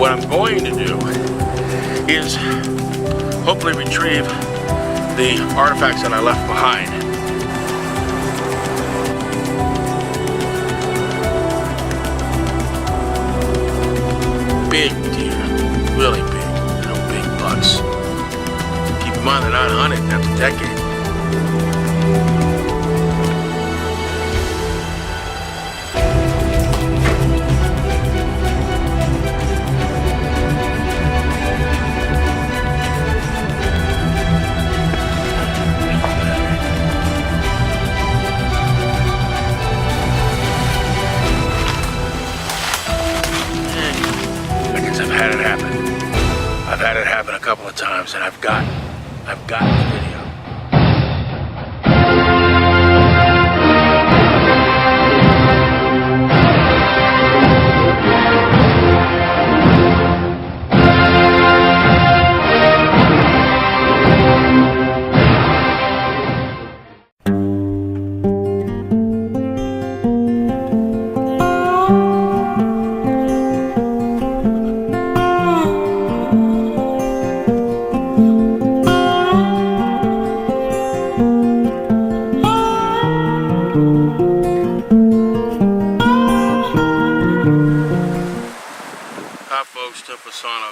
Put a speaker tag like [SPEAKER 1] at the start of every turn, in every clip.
[SPEAKER 1] what I'm going to do is hopefully retrieve the artifacts that I left behind. Big deer, really big, big bucks. Keep in mind they're not hunted after decades. I've had it happen a couple of times, and I've got the video.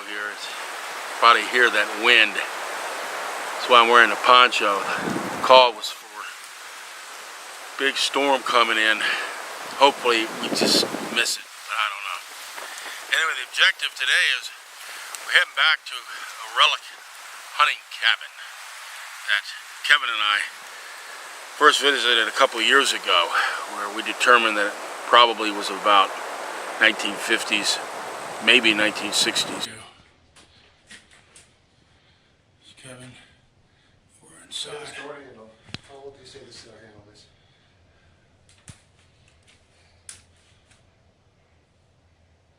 [SPEAKER 1] Here, it's probably hear that wind. That's why I'm wearing a poncho. The call was for big storm coming in. Hopefully we just miss it, but I don't know. Anyway, the objective today is we're heading back to a relic hunting cabin that Kevin and I first visited a couple of years ago, where we determined that it probably was about 1950s, maybe 1960s. Kevin, we're inside.
[SPEAKER 2] How old do you say this handle is?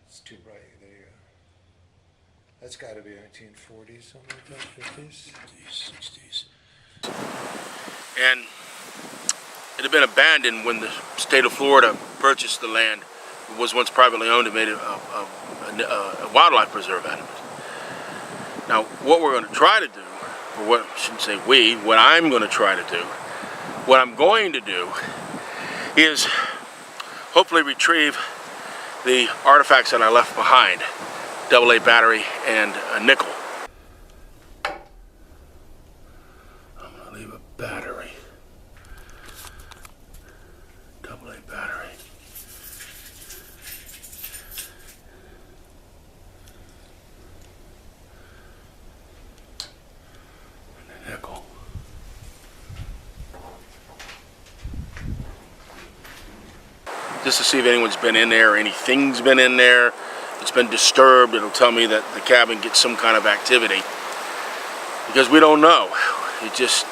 [SPEAKER 2] It's too bright. There you go. That's got to be 1940s, something like that, 50s?
[SPEAKER 1] 50s, 60s. And it had been abandoned when the state of Florida purchased the land. It was once privately owned and made it a wildlife preserve out of it. Now, what we're going to try to do, or what I shouldn't say we, what I'm going to try to do, what I'm going to do is hopefully retrieve the artifacts that I left behind, AA battery and a nickel. I'm going to leave a battery, AA battery. Nickel. Just to see if anyone's been in there, or anything's been in there. It's been disturbed. It'll tell me that the cabin gets some kind of activity, because we don't know. It just,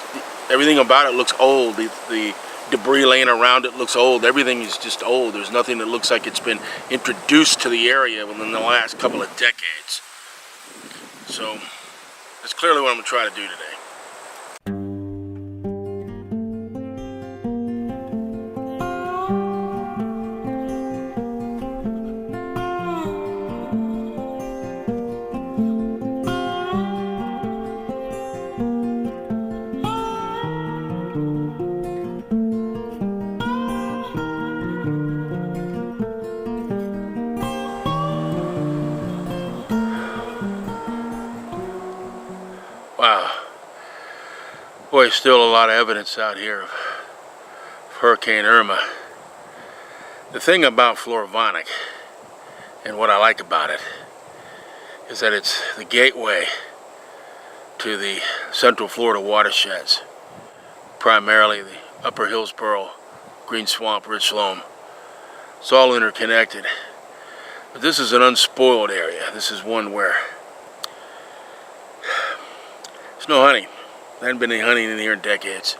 [SPEAKER 1] everything about it looks old. The debris laying around it looks old. Everything is just old. There's nothing that looks like it's been introduced to the area within the last couple of decades. So that's clearly what I'm going to try to do today. Wow. Boy, still a lot of evidence out here of Hurricane Irma. The thing about Florvanic, and what I like about it, is that it's the gateway to the Central Florida watersheds, primarily the Upper Hillsborough, Green Swamp, Rich Loam. It's all interconnected. But this is an unspoiled area. This is one where there's no hunting. There hasn't been any hunting in here in decades.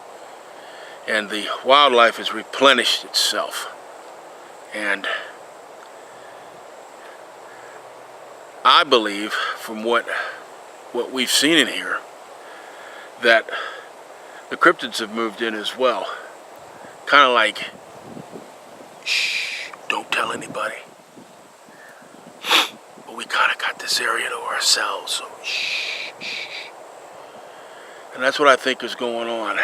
[SPEAKER 1] And the wildlife has replenished itself. And I believe, from what we've seen in here, that the cryptids have moved in as well. Kind of like, shh, don't tell anybody. But we kind of got got this area to ourselves, so shh. And that's what I think is going on.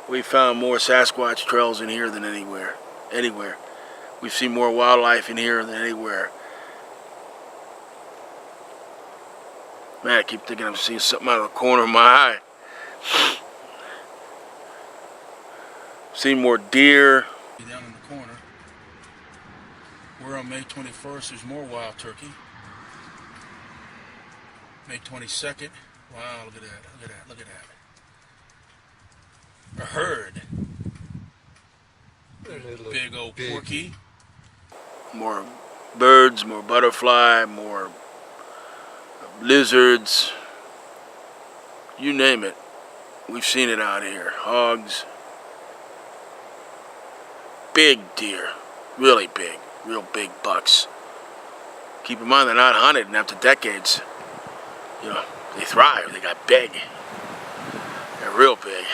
[SPEAKER 1] We found more Sasquatch trails in here than anywhere. We've seen more wildlife in here than anywhere. Man, I keep thinking I'm seeing something out of the corner of my eye. Seen more deer. Down in the corner. We're on May 21st. There's more wild turkey. May 22nd. Wow, look at that. Look at that. A herd. Big old porky. More birds, more butterfly, more lizards. You name it. We've seen it out here. Hogs. Big deer. Really big. Real big bucks. Keep in mind they're not hunted, and after decades, you know, they thrive. They got big. They're real big.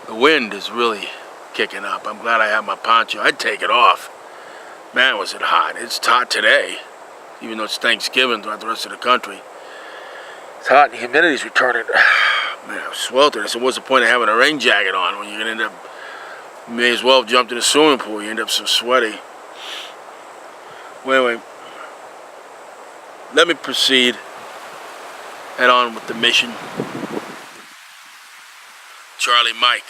[SPEAKER 1] The wind is really kicking up. I'm glad I have my poncho. I'd take it off. Man, was it hot. It's hot today, even though it's Thanksgiving throughout the rest of the country. It's hot and the humidity's returning. Man, I was sweltering. I said, what's the point of having a rain jacket on when you're going to end up, you may as well have jumped in a swimming pool. You end up so sweaty. Well, anyway, let me proceed head on with the mission. Charlie Mike.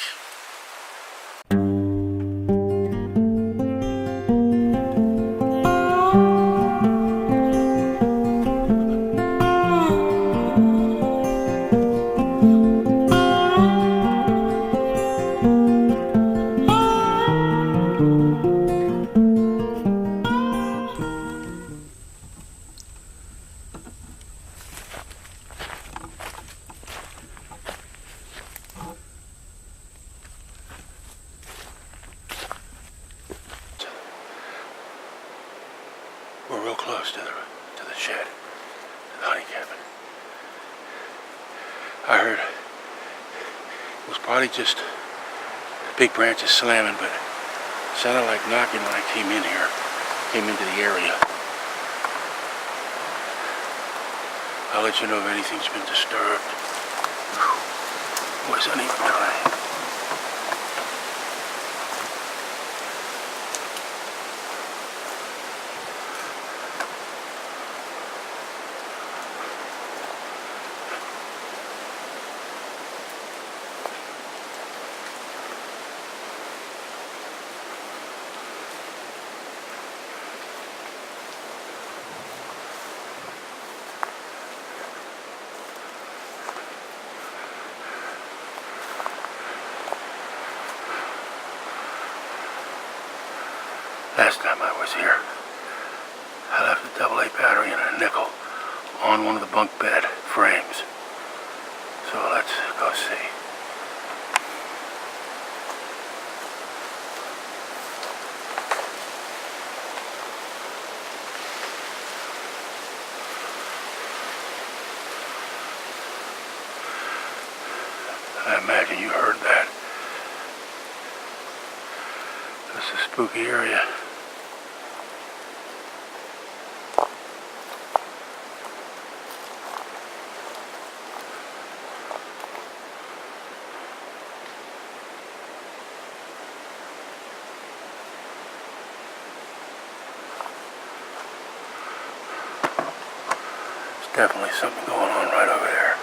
[SPEAKER 1] We're real close to the shed, to the honey cabin. I heard it was probably just big branches slamming, but it sounded like knocking when I came in here, came into the area. I'll let you know if anything's been disturbed. Whew. Boy, it's uneven terrain. Last time I was here, I left a AA battery and a nickel on one of the bunk bed frames. So let's go see. I imagine you heard that. This is a spooky area. Definitely something going on right over there.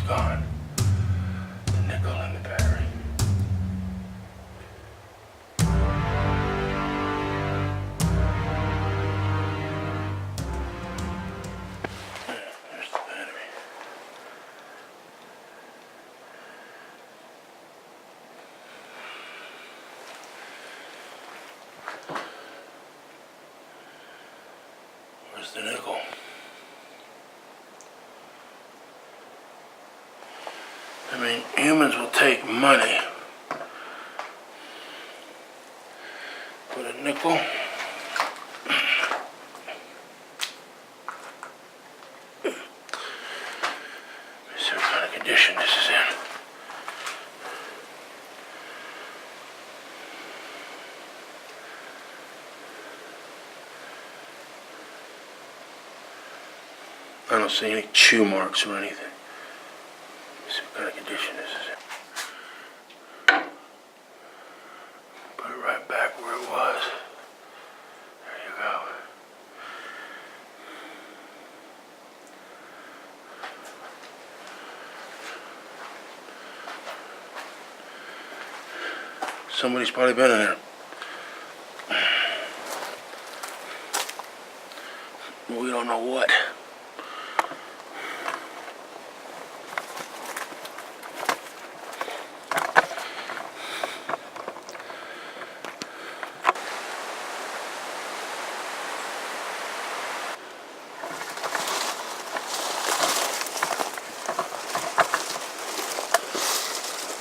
[SPEAKER 1] gone. The nickel and the battery. There's the battery. Where's the nickel? I mean, humans will take money, but a nickel? Let's see what kind of condition this is in. I don't see any chew marks or anything. Let's see what kind of condition this is in. Put it right back where it was. There you go. Somebody's probably been in there. We don't know what.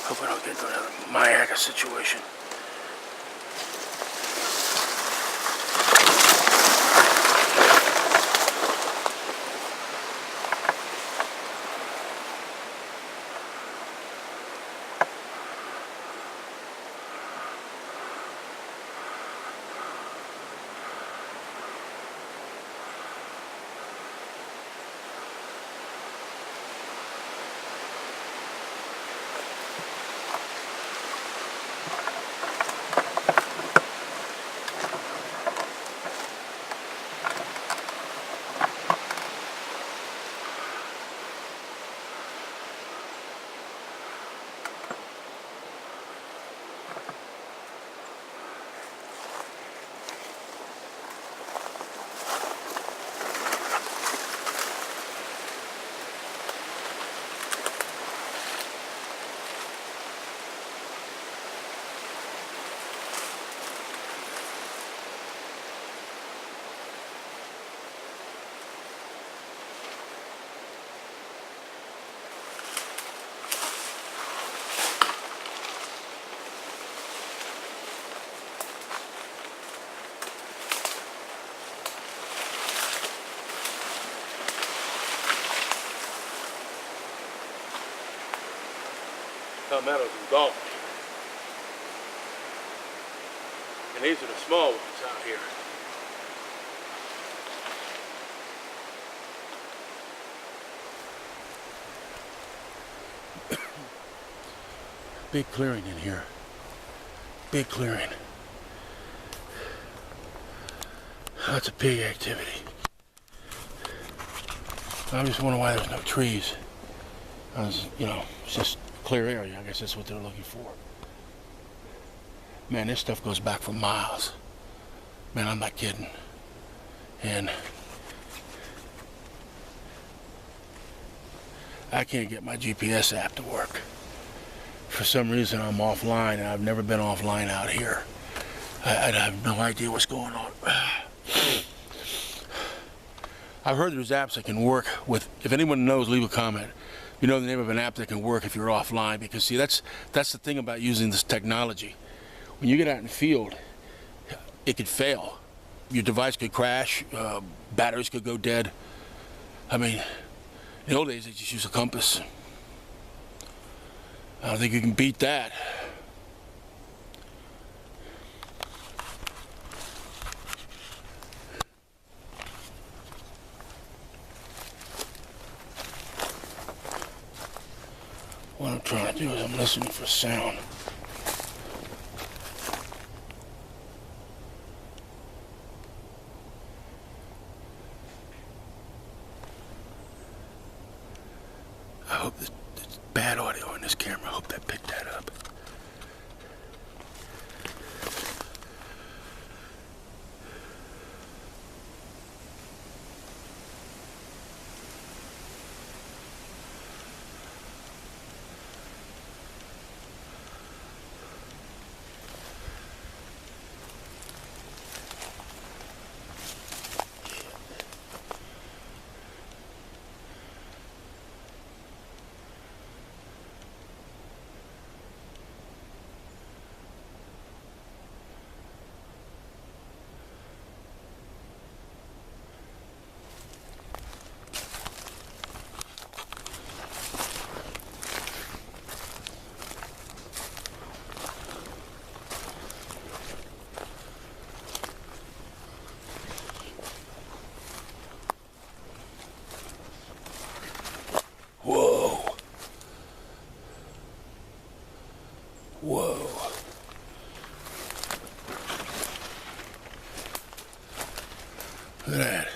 [SPEAKER 1] Hope I don't get into another Mayaga situation. Palmettos and golf. And these are the small ones out here. Big clearing in here. Big clearing. Lots of pig activity. I just wonder why there's no trees. You know, it's just clear area. I guess that's what they're looking for. Man, this stuff goes back for miles. Man, I'm not kidding. And I can't get my GPS app to work. For some reason, I'm offline, and I've never been offline out here. I have no idea what's going on. I've heard there's apps that can work with, if anyone knows, leave a comment. You know the name of an app that can work if you're offline, because see, that's the thing about using this technology. When you get out in the field, it could fail. Your device could crash, batteries could go dead. I mean, in the old days, they just use a compass. I don't think you can beat that. What I'm trying to do is I'm listening for sound. I hope that bad audio on this camera. I hope that picked that up. Whoa. Whoa. Look at that.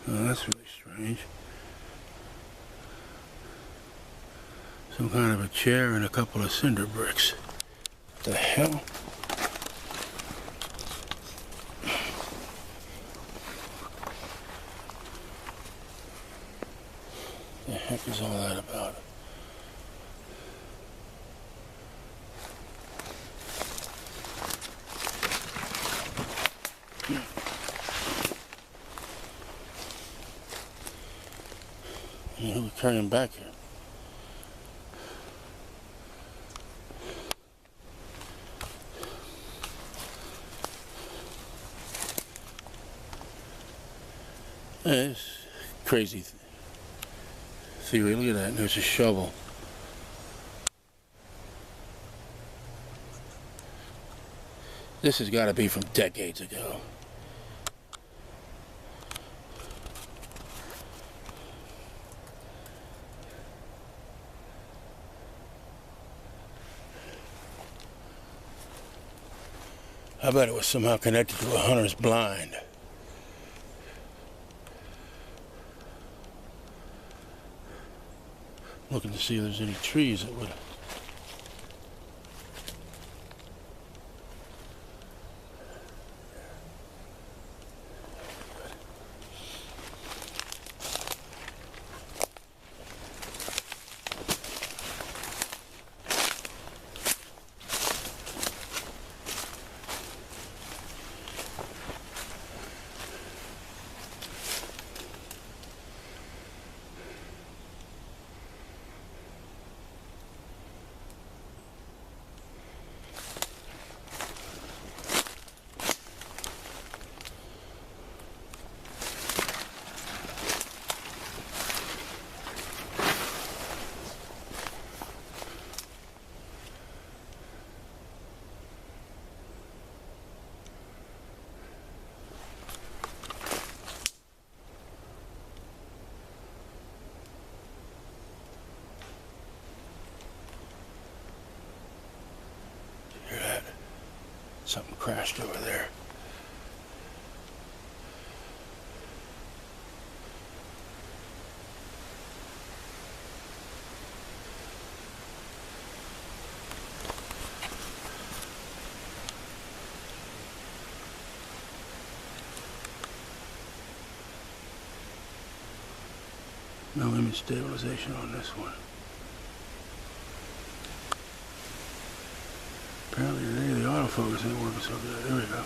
[SPEAKER 1] Oh, that's really strange. Some kind of a chair and a couple of cinder bricks. What the hell? The heck is all that about? Who we carrying back here? It's crazy theory. Look at that. There's a shovel. This has got to be from decades ago. I bet it was somehow connected to a hunter's blind. Looking to see if there's any trees that would... Something crashed over there. No image stabilization on this one. Apparently today the autofocus ain't working so good. There we go.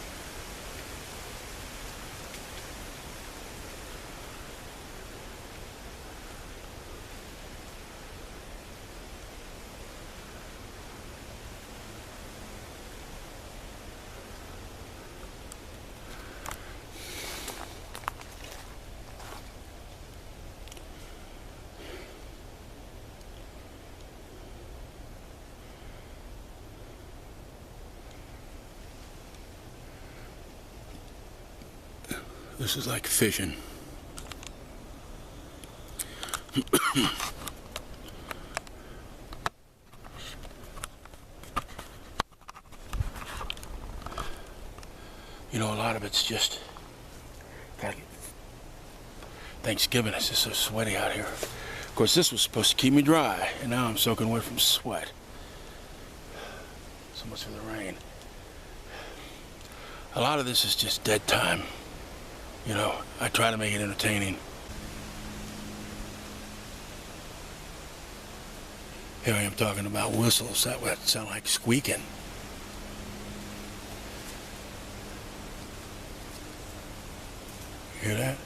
[SPEAKER 1] This is like fishing. You know, a lot of it's just gotta Thanksgiving. It's just so sweaty out here. Of course, this was supposed to keep me dry, and now I'm soaking wet from sweat. So much for the rain. A lot of this is just dead time. You know, I try to make it entertaining. Here I am talking about whistles. That would sound like squeaking. Hear that?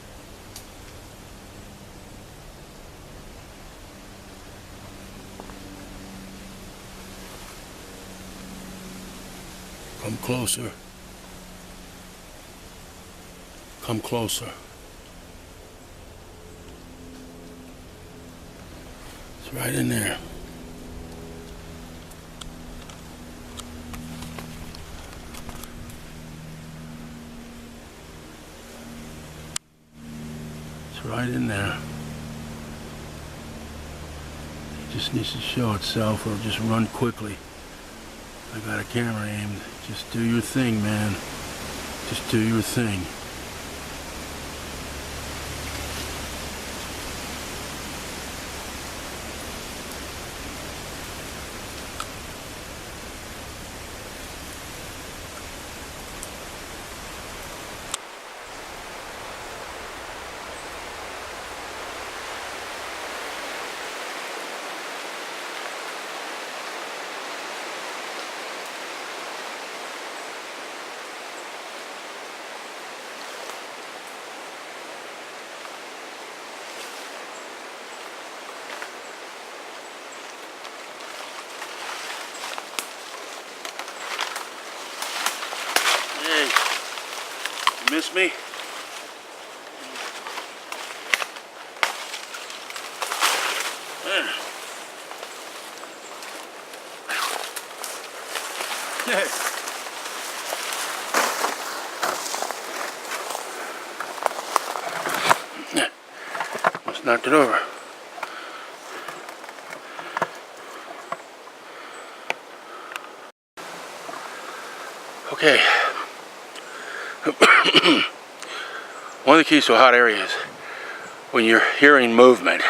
[SPEAKER 1] Come closer. Come closer. It's right in there. It's right in there. It just needs to show itself or just run quickly. I got a camera aimed. Just do your thing, man. Just do your thing. Hey, you miss me? Yeah. Must knocked it over. Okay. One of the keys to a hot area is when you're hearing movement,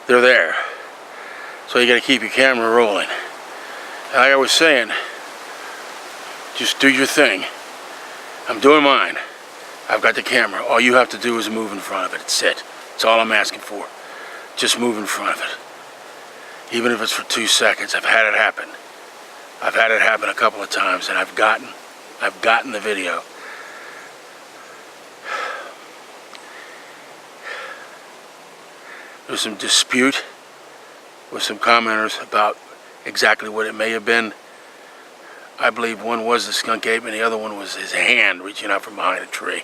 [SPEAKER 1] they're there. So you gotta keep your camera rolling. And like I was saying, just do your thing. I'm doing mine. I've got the camera. All you have to do is move in front of it. That's it. That's all I'm asking for. Just move in front of it. Even if it's for 2 seconds. I've had it happen. I've had it happen a couple of times, and I've gotten the video. There was some dispute with some commenters about exactly what it may have been. I believe one was the skunk ape and the other one was his hand reaching out from behind a tree.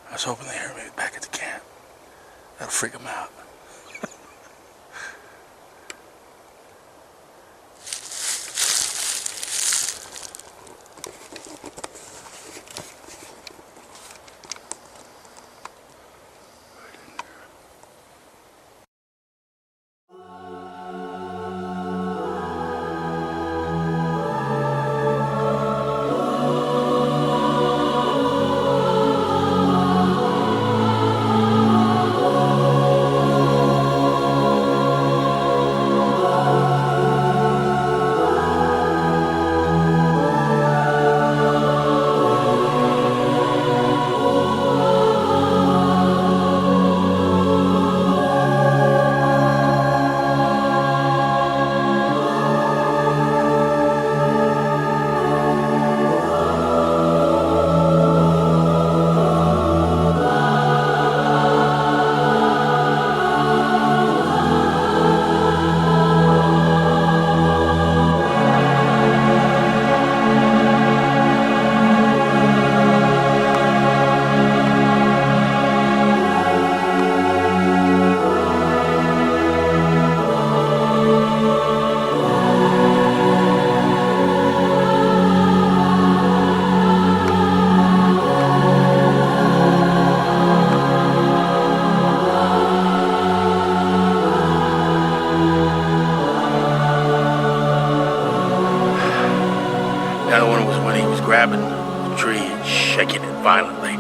[SPEAKER 1] I was hoping they hear me back at the camp. That'll freak them out. The other one was when he was grabbing the tree and shaking it violently.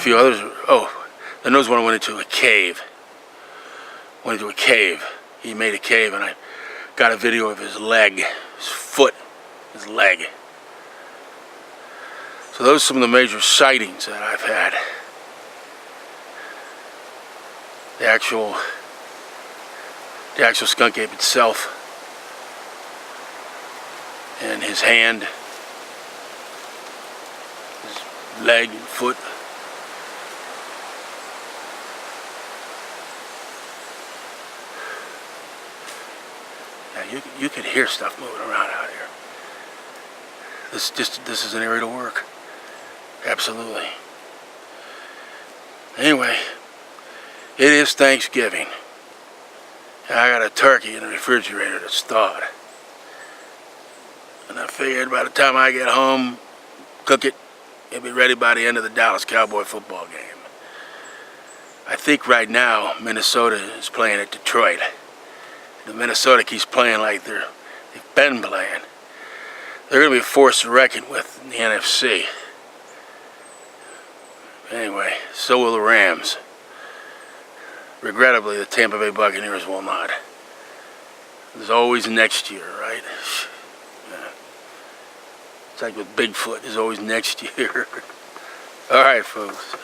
[SPEAKER 1] few others. Oh, the nose one went into a cave. He made a cave, and I got a video of his leg, his foot, his leg. So those are some of the major sightings that I've had. The actual skunk ape itself, and his hand, his leg and foot. Yeah, you can hear stuff moving around out here. This is an area to work. Absolutely. Anyway, it is Thanksgiving. And I got a turkey in the refrigerator that's thawed. And I figured by the time I get home, cook it, it'll be ready by the end of the Dallas Cowboy football game. I think right now Minnesota is playing at Detroit. The Minnesota keeps playing like they've been playing. They're going to be a force to reckon with in the NFC. Anyway, so will the Rams. Regrettably, the Tampa Bay Buccaneers will not. There's always next year, right? Yeah. It's like with Bigfoot, there's always next year. All right, folks.